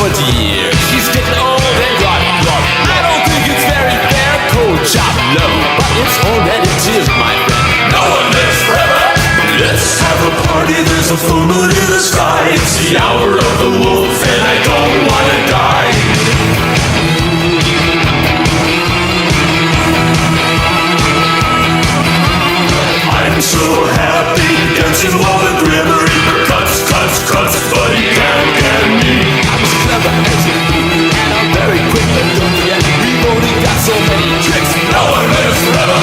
short years. She's getting old and got love. I don't think it's very fair, cold chop love, but it's all that it is, my friend. No one lives forever. Let's have a party, there's a full moon in the sky. It's the hour of the wolf and I don't wanna die. I'm so happy, dancing while the Grim Reaper cuts, but he can't get me. I'm as clever as you be, and I'm very quick, but don't forget, we've only got so many tricks. No one lives forever.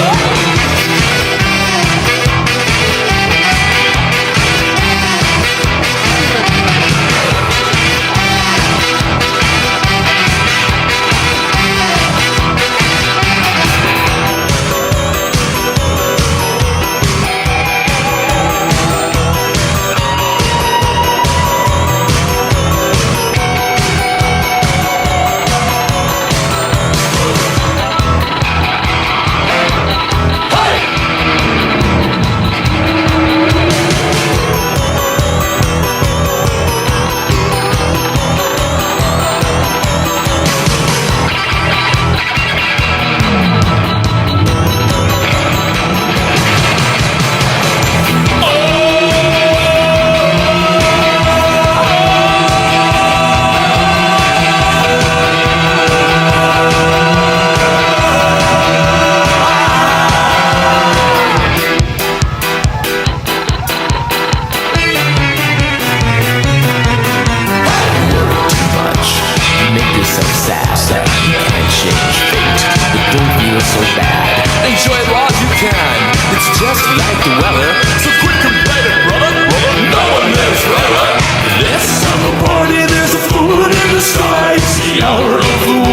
So bad. Enjoy it while you can. It's just like the weather. So quick and better, brother. No one lives forever. Let's have a party. There's a full moon in the sky. It's the hour of the